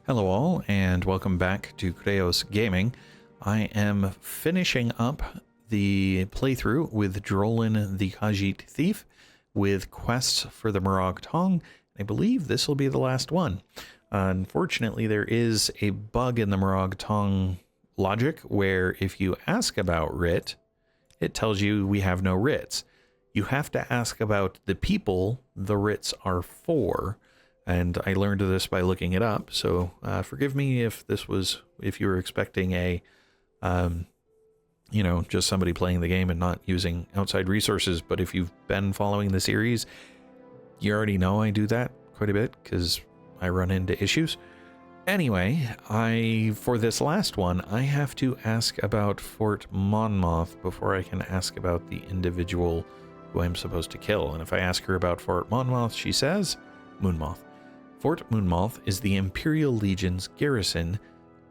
Hello all, and welcome back to Chreos Gaming. I am finishing up the playthrough with Drolan the Khajit Thief with quests for the Morag Tong. I believe this will be the last one. Unfortunately, there is a bug in the Morag Tong logic where if you ask about Writ, it tells you we have no writs. You have to ask about the people the writs are for. And I learned this by looking it up, so forgive me if you were expecting a, just somebody playing the game and not using outside resources. But if you've been following the series, you already know I do that quite a bit because I run into issues. Anyway, for this last one, I have to ask about Fort Monmouth before I can ask about the individual who I'm supposed to kill. And if I ask her about Fort Monmouth, she says, Moonmoth. Fort Monmouth is the Imperial Legion's garrison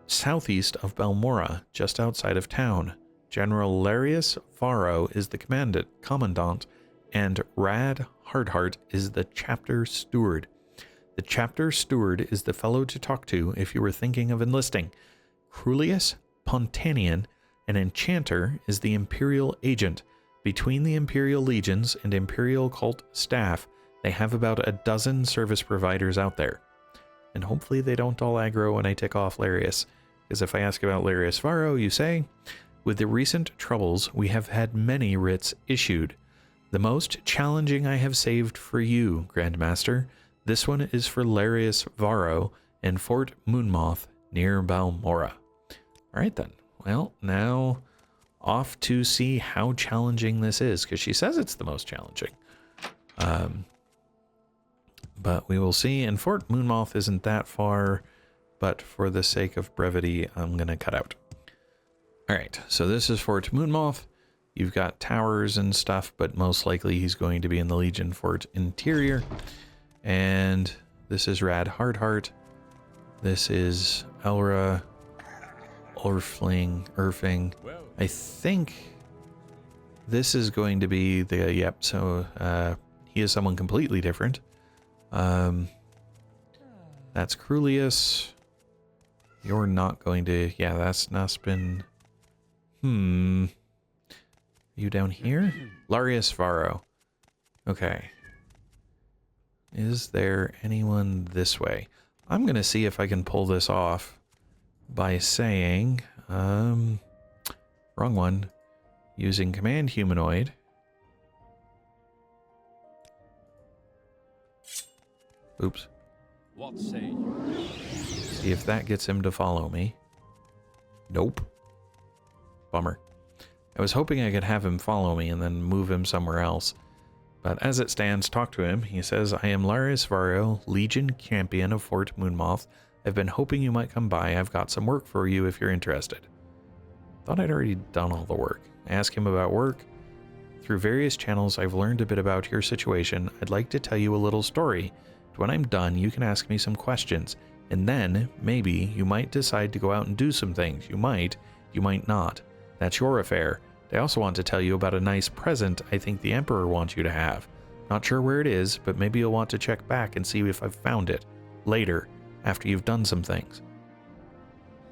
southeast of Balmora, just outside of town. General Larrius Varro is the commandant, and Rad Hardheart is the chapter steward. The chapter steward is the fellow to talk to if you were thinking of enlisting. Khrulius Pontanian, an enchanter, is the Imperial agent. Between the Imperial legions and Imperial cult staff, they have about a dozen service providers out there. And hopefully they don't all aggro when I tick off Larrius. Because if I ask about Larrius Varro, you say, with the recent troubles, we have had many writs issued. The most challenging I have saved for you, Grandmaster. This one is for Larrius Varro and Fort Monmouth near Balmora. Alright then. Well, now off to see how challenging this is, because she says it's the most challenging. But we will see, and Fort Monmouth isn't that far, but for the sake of brevity, I'm going to cut out. Alright, so this is Fort Monmouth. You've got towers and stuff, but most likely he's going to be in the Legion Fort interior. And this is Rad Hardheart. This is Elra, Irfing. I think this is going to be the, yep, so he is someone completely different. That's Khrulius. You're not going to, yeah, that's Nuspin. You down here? Larrius Varro. Okay. Is there anyone this way? I'm going to see if I can pull this off by saying, wrong one, using command humanoid. Oops. What say you? See if that gets him to follow me. Nope. Bummer. I was hoping I could have him follow me and then move him somewhere else. But as it stands, talk to him. He says, I am Larrius Varro, Legion Champion of Fort Monmouth. I've been hoping you might come by. I've got some work for you if you're interested. Thought I'd already done all the work. I asked him about work. Through various channels, I've learned a bit about your situation. I'd like to tell you a little story. When I'm done, you can ask me some questions, and then, maybe, you might decide to go out and do some things. You might not. That's your affair. I also want to tell you about a nice present I think the Emperor wants you to have. Not sure where it is, but maybe you'll want to check back and see if I've found it. Later, after you've done some things.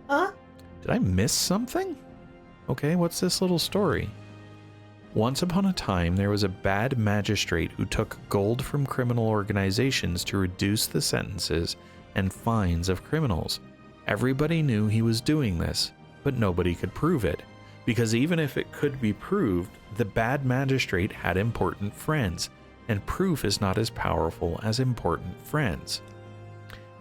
Huh? Did I miss something? Okay, what's this little story? Once upon a time, there was a bad magistrate who took gold from criminal organizations to reduce the sentences and fines of criminals. Everybody knew he was doing this, but nobody could prove it, because even if it could be proved, the bad magistrate had important friends, and proof is not as powerful as important friends.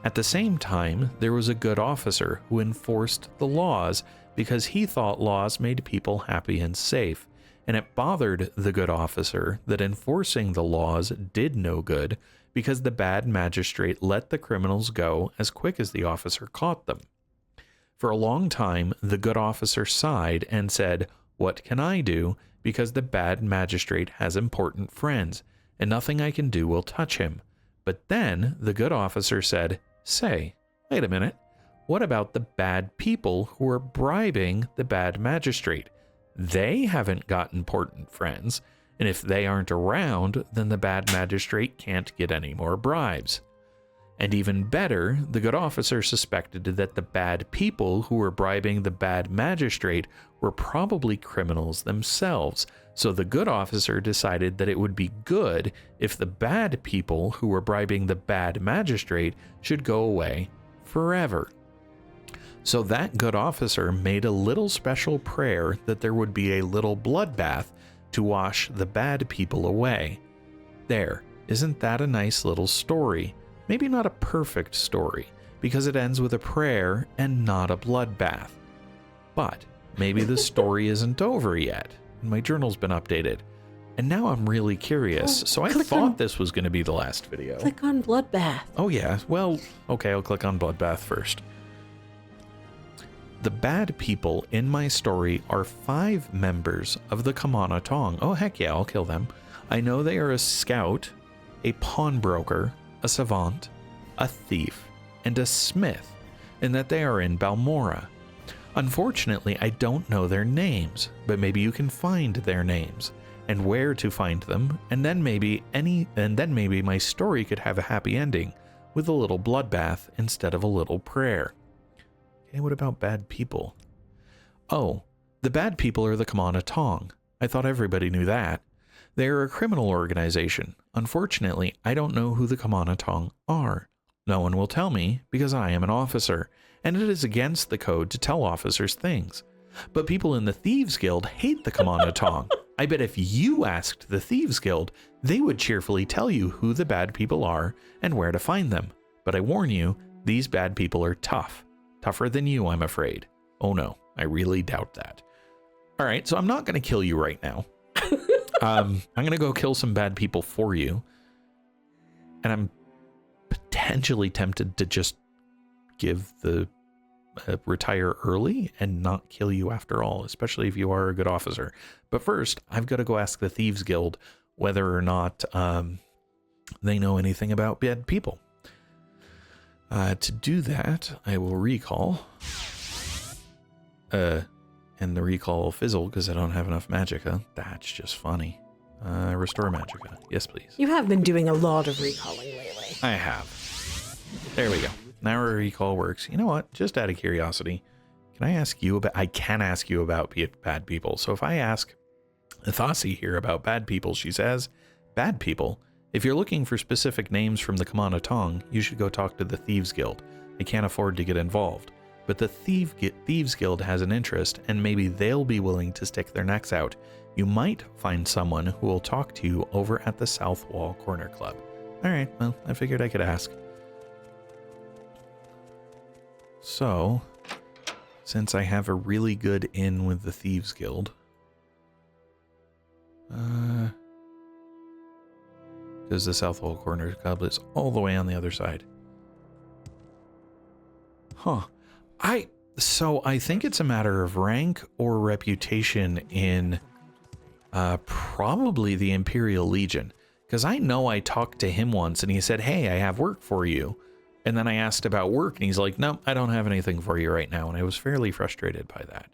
At the same time, there was a good officer who enforced the laws because he thought laws made people happy and safe. And it bothered the good officer that enforcing the laws did no good because the bad magistrate let the criminals go as quick as the officer caught them. For a long time, the good officer sighed and said, "What can I do? Because the bad magistrate has important friends, and nothing I can do will touch him." But then the good officer said, "Say, wait a minute. What about the bad people who are bribing the bad magistrate? They haven't got important friends, and if they aren't around, then the bad magistrate can't get any more bribes." And even better, the good officer suspected that the bad people who were bribing the bad magistrate were probably criminals themselves. So the good officer decided that it would be good if the bad people who were bribing the bad magistrate should go away forever. So that good officer made a little special prayer that there would be a little bloodbath to wash the bad people away. There, isn't that a nice little story? Maybe not a perfect story, because it ends with a prayer and not a bloodbath. But maybe the story isn't over yet. My journal's been updated. And now I'm really curious. So I thought this was going to be the last video. Click on Bloodbath. Oh yeah, well, okay, I'll click on Bloodbath first. The bad people in my story are 5 members of the Kamana Tong. Oh heck yeah, I'll kill them. I know they are a scout, a pawnbroker, a savant, a thief, and a smith, and that they are in Balmora. Unfortunately, I don't know their names, but maybe you can find their names and where to find them, and then maybe my story could have a happy ending with a little bloodbath instead of a little prayer. Okay, what about bad people? Oh, the bad people are the Kamana Tong. I thought everybody knew that. They are a criminal organization. Unfortunately, I don't know who the Kamana Tong are. No one will tell me because I am an officer, and it is against the code to tell officers things. But people in the Thieves Guild hate the Kamana Tong. I bet if you asked the Thieves Guild, they would cheerfully tell you who the bad people are and where to find them. But I warn you, these bad people are tough. Tougher than you, I'm afraid. Oh no, I really doubt that. All right, so I'm not going to kill you right now. I'm going to go kill some bad people for you. And I'm potentially tempted to just give the retire early and not kill you after all, especially if you are a good officer. But first, I've got to go ask the Thieves Guild whether or not they know anything about bad people. To do that, I will recall. And the recall will fizzle because I don't have enough magicka. That's just funny. Restore magicka. Yes, please. You have been doing a lot of recalling lately. I have. There we go. Now our recall works. You know what? Just out of curiosity, can I ask you about... I can ask you about bad people. So if I ask Athasi here about bad people, she says, bad people? If you're looking for specific names from the Kamana Tong, you should go talk to the Thieves Guild. I can't afford to get involved. But the Thieves Guild has an interest, and maybe they'll be willing to stick their necks out. You might find someone who will talk to you over at the South Wall Corner Club. Alright, well, I figured I could ask. So, since I have a really good in with the Thieves Guild, because the South Wall Corner Club is all the way on the other side. Huh. So I think it's a matter of rank or reputation in probably the Imperial Legion. Because I know I talked to him once and he said, hey, I have work for you. And then I asked about work and he's like, no, I don't have anything for you right now. And I was fairly frustrated by that.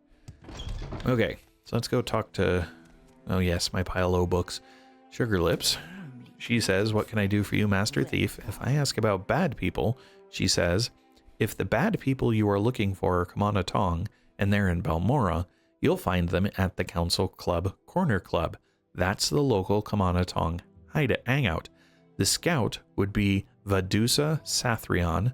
Okay, so let's go talk to, oh yes, my pile O books. Sugar Lips. She says, what can I do for you, Master Thief? If I ask about bad people, she says, if the bad people you are looking for are Kamana Tong and they're in Balmora, you'll find them at the Council Club Corner Club. That's the local Kamana Tong hangout. The scout would be Vadusa Sathrion.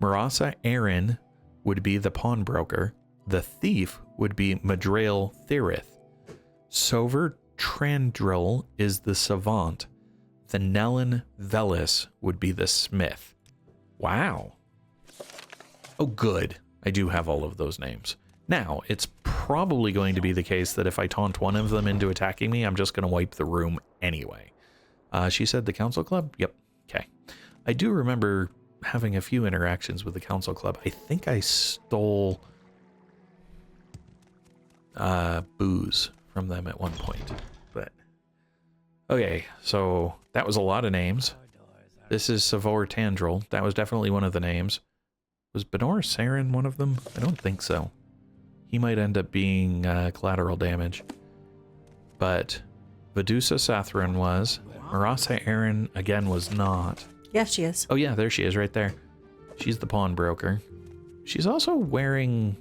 Marasa Aaron would be the pawnbroker. The thief would be Madrail Thirith. Sover Trandril is the savant. The Nellin Velis would be the smith. Wow. Oh, good. I do have all of those names. Now, it's probably going to be the case that if I taunt one of them into attacking me, I'm just going to wipe the room anyway. She said the Council Club? Yep. Okay. I do remember having a few interactions with the Council Club. I think I stole booze from them at one point. But okay, so that was a lot of names. This is Savor Tandril. That was definitely one of the names. Was Benor Saren one of them? I don't think so. He might end up being collateral damage. But Vadusa Sathran was. Marasa Aaron, again, was not. Yeah, she is. Oh yeah, there she is right there. She's the pawnbroker. She's also wearing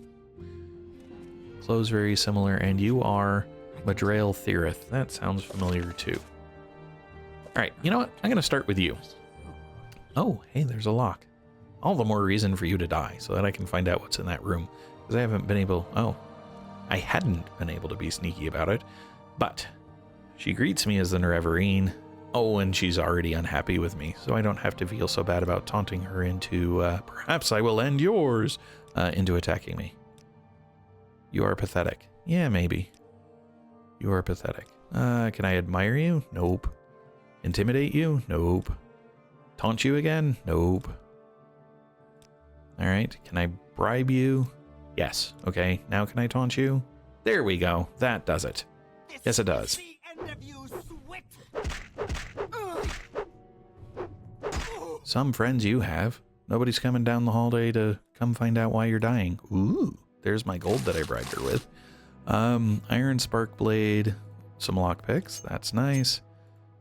clothes very similar, and you are Madrail Theorith. That sounds familiar too. Alright, you know what? I'm going to start with you. Oh, hey, there's a lock. All the more reason for you to die, so that I can find out what's in that room. Because I haven't been able... Oh, I hadn't been able to be sneaky about it. But she greets me as the Nerevarine. Oh, and she's already unhappy with me, so I don't have to feel so bad about taunting her into, perhaps I will end yours, into attacking me. You are pathetic. Yeah, maybe. You are pathetic. Can I admire you? Nope. Intimidate you? Nope. Taunt you again? Nope. Alright, can I bribe you? Yes. Okay, now can I taunt you? There we go. That does it. Yes, it does. Some friends you have. Nobody's coming down the hallway to come find out why you're dying. Ooh, there's my gold that I bribed her with. Iron spark blade, some lockpicks, that's nice.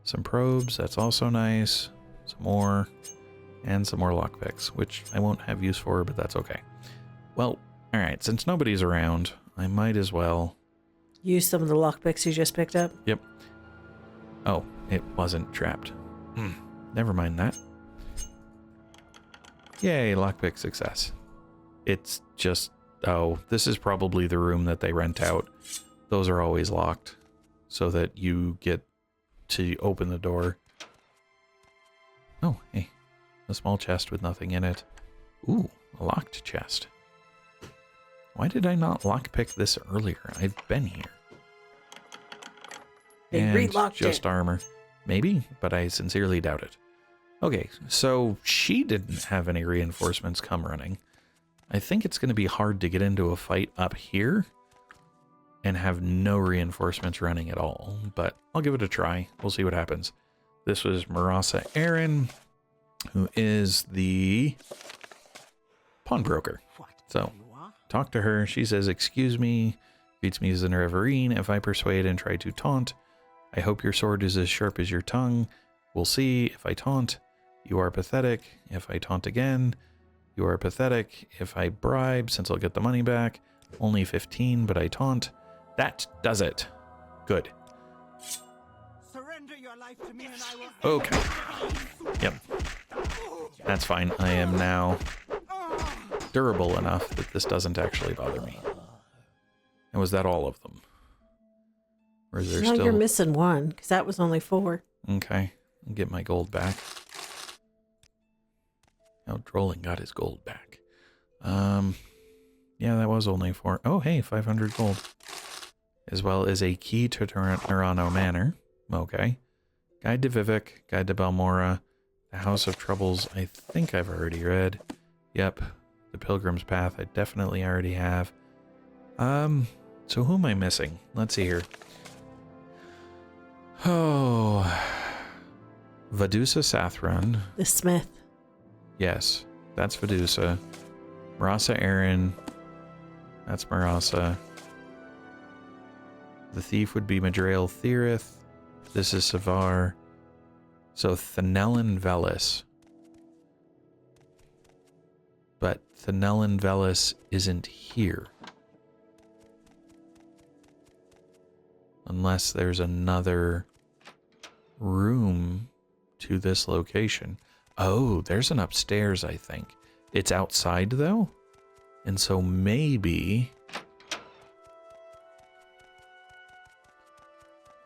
Some probes, that's also nice. Some more, and some more lockpicks, which I won't have use for, but that's okay. Well, alright, since nobody's around, I might as well... Use some of the lockpicks you just picked up. Yep. Oh, it wasn't trapped. Never mind that. Yay, lockpick success. It's just... Oh, this is probably the room that they rent out. Those are always locked, so that you get to open the door. Oh, hey. A small chest with nothing in it. Ooh, a locked chest. Why did I not lockpick this earlier? I've been here. They relocked just it. Armor. Maybe, but I sincerely doubt it. Okay, so she didn't have any reinforcements come running. I think it's going to be hard to get into a fight up here and have no reinforcements running at all, but I'll give it a try. We'll see what happens. This was Marasa Aaron, who is the pawnbroker. So, talk to her. She says, excuse me, greets me as an Reverine. If I persuade and try to taunt, I hope your sword is as sharp as your tongue. We'll see. If I taunt, you are pathetic. If I taunt again, you are pathetic. If I bribe, since I'll get the money back, only 15, but I taunt. That does it. Good. Surrender your life to me and I will... Okay. Yep. That's fine. I am now durable enough that this doesn't actually bother me. And was that all of them? Or is there No, still... you're missing one, because that was only 4. Okay. I'll get my gold back. Oh, Drolan got his gold back. Yeah, that was only 4. Oh, hey, 500 gold. As well as a key to Nerano Manor. Okay. Guide to Vivek, Guide to Balmora, The House of Troubles, I think I've already read. Yep. The Pilgrim's Path, I definitely already have. So who am I missing? Let's see here. Oh. Vadusa Sathran. The smith. Yes, that's Vadusa. Marasa Aaron. That's Marasa. The thief would be Madrail Theorith. This is Savar. So Thanellan Velis. But Thanellan Velis isn't here. Unless there's another room to this location. Oh, there's an upstairs, I think. It's outside, though? And so maybe...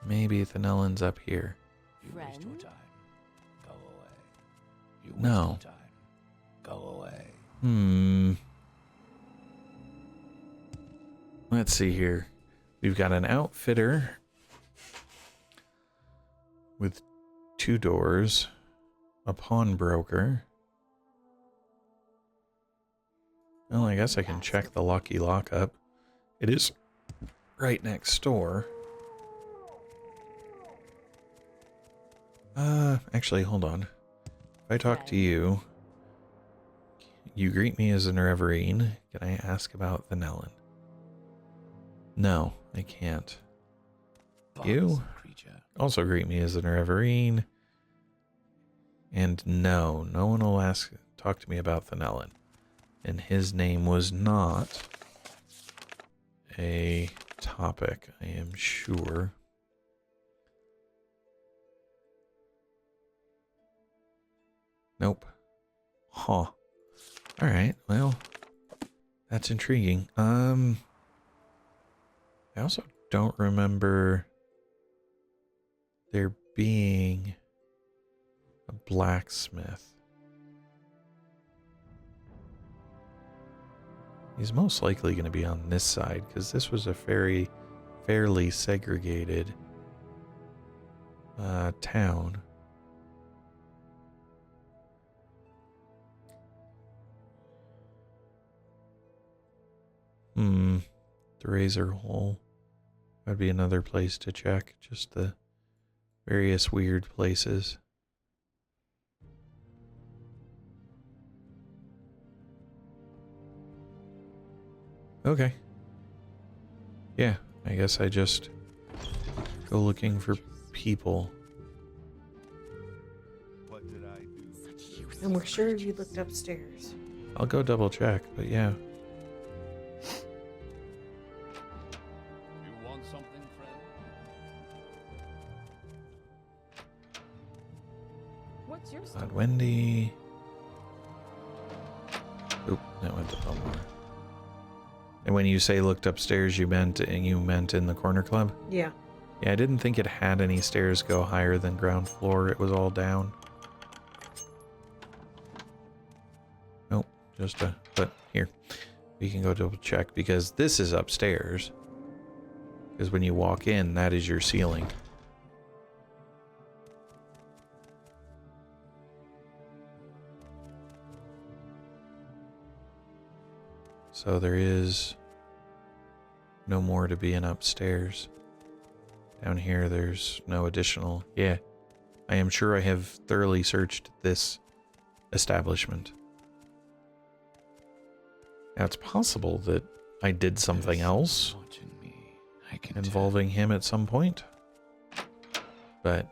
Maybe Thanellan's up here. You waste your time. Go away. You waste No. your time. Go away. Let's see here. We've got an outfitter with 2 doors, a pawnbroker. Well, I guess I can check the lucky lockup. It is right next door. Actually, hold on. If I talk to you, you greet me as an Reverine. Can I ask about Thanellan? No, I can't. You Creature. also greet me as an Reverine. And no one will talk to me about Thanellen. And his name was not a topic, I am sure. Nope. Huh. Alright, well, that's intriguing. I also don't remember there being a blacksmith. He's most likely going to be on this side, because this was a fairly segregated town. The razor hole. That'd be another place to check, just the various weird places. Okay. Yeah, I guess I just go looking for people. What did I do? And we're sure you looked upstairs. I'll go double check, but yeah. You want something, friend? What's your Not Wendy. Oop, that went to Belmore. And when you say looked upstairs, you meant in the corner club? Yeah. Yeah, I didn't think it had any stairs go higher than ground floor. It was all down. Nope, but here. We can go double check because this is upstairs. Because when you walk in, that is your ceiling. So there is no more to be in upstairs. Down here, there's no additional. Yeah, I am sure I have thoroughly searched this establishment. Now, it's possible that I did something else involving him at some point. But,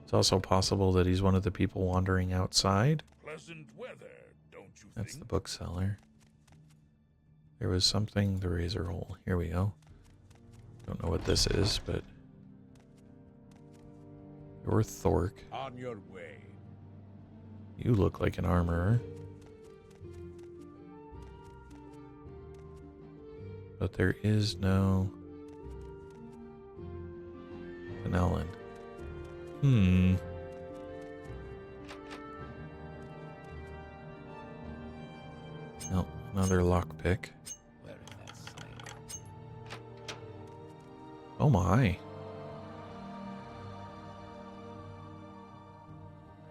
It's also possible that he's one of the people wandering outside. Pleasant weather, don't you That's think? the bookseller. There was something, the razor hole. Here we go. Don't know what this is, but... You're Thork. On your way. You look like an armorer. But there is no... Thanellen. Nope, another lockpick. Where is that sign? Oh my.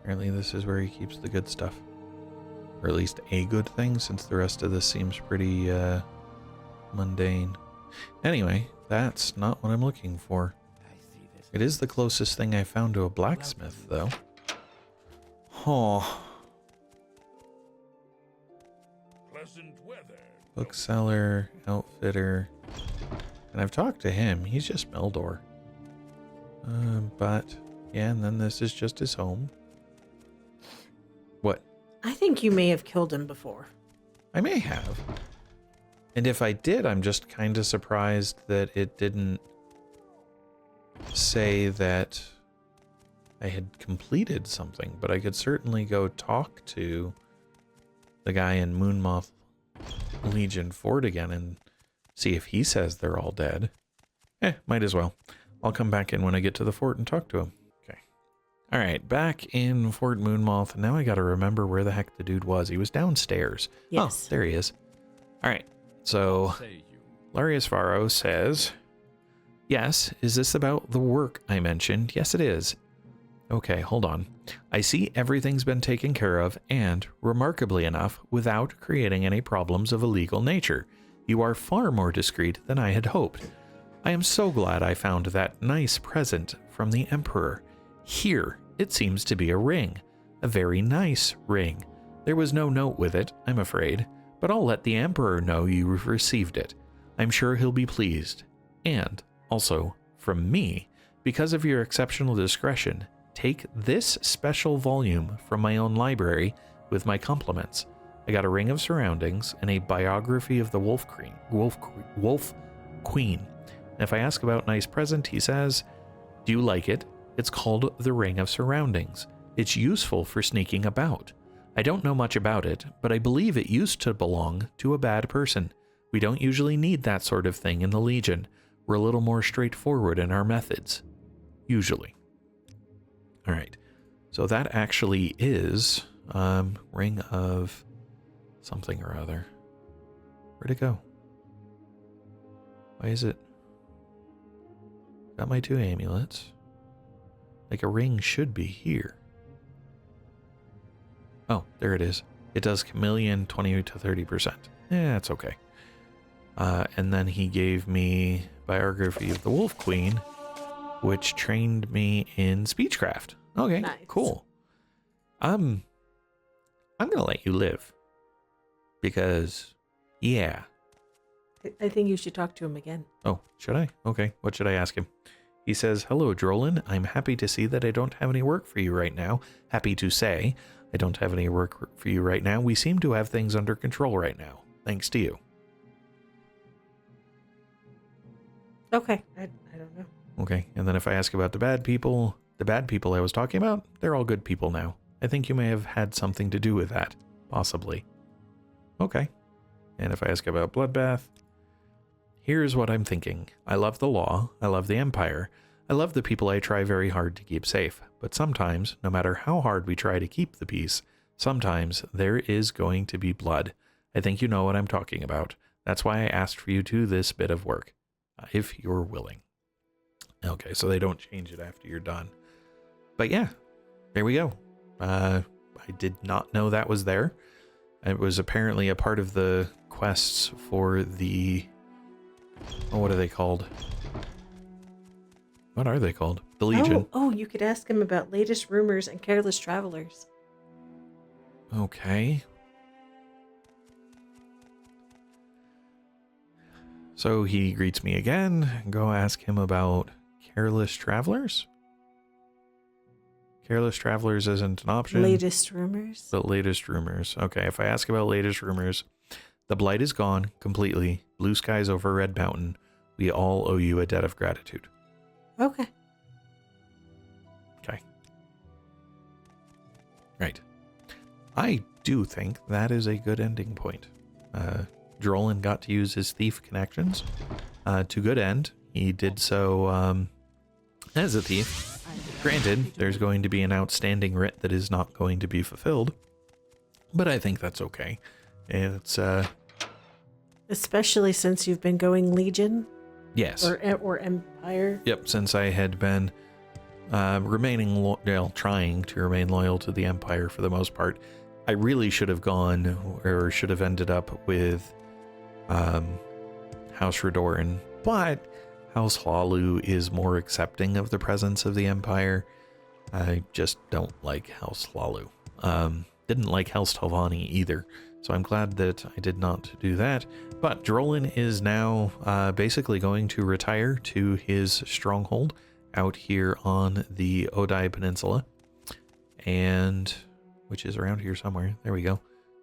Apparently this is where he keeps the good stuff. Or at least a good thing, since the rest of this seems pretty mundane. Anyway, that's not what I'm looking for. I see this. It is the closest thing I found to a blacksmith, though. Oh. Pleasant weather. Bookseller, outfitter. And I've talked to him. He's just Meldor. But, yeah, and then this is just his home. What? I think you may have killed him before. I may have. And if I did, I'm just kind of surprised that it didn't say that I had completed something. But I could certainly go talk to the guy in Moonmoth Legion Fort again and see if he says they're all dead. Might as well. I'll come back in when I get to the fort and talk to him. Okay. All right, back in Fort Moonmoth. Now I got to remember where the heck the dude was. He was downstairs. Yes. Oh, there he is. All right. So, Say you. Larrius Varro says, yes, is this about the work I mentioned? Yes, it is. Okay, hold on. I see everything's been taken care of and, remarkably enough, without creating any problems of a legal nature. You are far more discreet than I had hoped. I am so glad I found that nice present from the Emperor. Here, it seems to be a ring. A very nice ring. There was no note with it, I'm afraid, but I'll let the Emperor know you've received it. I'm sure he'll be pleased. And, Also, from me, because of your exceptional discretion, take this special volume from my own library with my compliments. I got a Ring of Surroundings and a biography of the Wolf Queen. And if I ask about nice present, he says, do you like it? It's called the Ring of Surroundings. It's useful for sneaking about. I don't know much about it, but I believe it used to belong to a bad person. We don't usually need that sort of thing in the Legion. We're a little more straightforward in our methods. Usually. All right. So that actually is Ring of something or other. Where'd it go? Why is it? Got my 2 amulets. Like a ring should be here. Oh, there it is. It does chameleon 20 to 30%. Yeah, it's okay. And then he gave me biography of the Wolf Queen, which trained me in speechcraft. Okay, nice. Cool. I'm gonna let you live because, yeah. I think you should talk to him again. Oh, should I? Okay, what should I ask him? He says, hello, Drolan. I'm happy to see that I don't have any work for you right now. Happy to say I don't have any work for you right now. We seem to have things under control right now, thanks to you. Okay, I don't know. Okay, and then if I ask about the bad people I was talking about, they're all good people now. I think you may have had something to do with that, possibly. Okay, and if I ask about Bloodbath, here's what I'm thinking. I love the law, I love the Empire, I love the people I try very hard to keep safe, but sometimes, no matter how hard we try to keep the peace, sometimes there is going to be blood. I think you know what I'm talking about. That's why I asked for you to do this bit of work, if you're willing. Okay, so they don't change it after you're done. But yeah, there we go. I did not know that was there. It was apparently a part of the quests for the... Oh, what are they called? What are they called? The Legion. Oh, you could ask him about latest rumors and careless travelers. Okay. So he greets me again. Go ask him about careless travelers? Careless travelers isn't an option. Latest rumors? The latest rumors. Okay, if I ask about latest rumors, the blight is gone completely. Blue skies over Red Mountain. We all owe you a debt of gratitude. Okay. Okay. Right. I do think that is a good ending point. Drolan got to use his thief connections to good end. He did so as a thief. Granted, there's going to be an outstanding writ that is not going to be fulfilled, but I think that's okay. It's especially since you've been going Legion. Yes. Or Empire. Yep. Since I had been trying to remain loyal to the Empire for the most part, I really should have gone or should have ended up with House Redoran, but House Hlaalu is more accepting of the presence of the Empire. I just don't like House Hlaalu. Didn't like House Telvanni either, so I'm glad that I did not do that. But Drolan is now basically going to retire to his stronghold out here on the Odai Peninsula, and which is around here somewhere. There we go,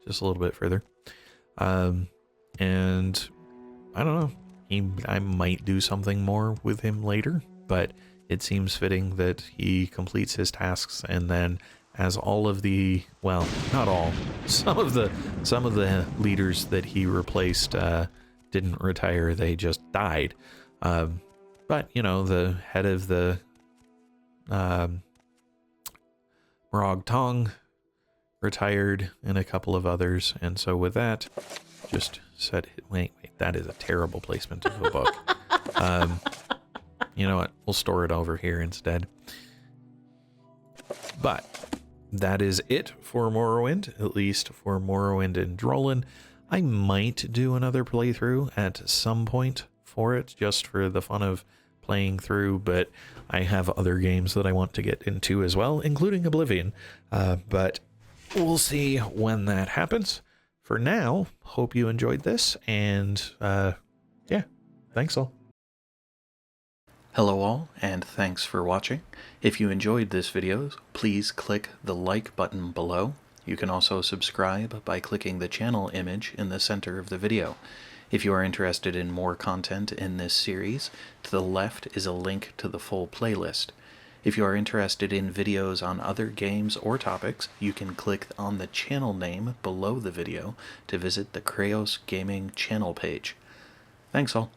just a little bit further. And I don't know. I might do something more with him later, but it seems fitting that he completes his tasks, and then as all of the, well, not all, some of the leaders that he replaced didn't retire, they just died. But you know, the head of the Morag Tong retired, and a couple of others, and so with that, just said, wait, that is a terrible placement of a book. You know what? We'll store it over here instead. But that is it for Morrowind, at least for Morrowind and Drolan. I might do another playthrough at some point for it, just for the fun of playing through, but I have other games that I want to get into as well, including Oblivion. But we'll see when that happens. For now, hope you enjoyed this, and yeah, thanks all. Hello all, and thanks for watching. If you enjoyed this video, please click the like button below. You can also subscribe by clicking the channel image in the center of the video. If you are interested in more content in this series, to the left is a link to the full playlist. If you are interested in videos on other games or topics, you can click on the channel name below the video to visit the Chreos Gaming channel page. Thanks all.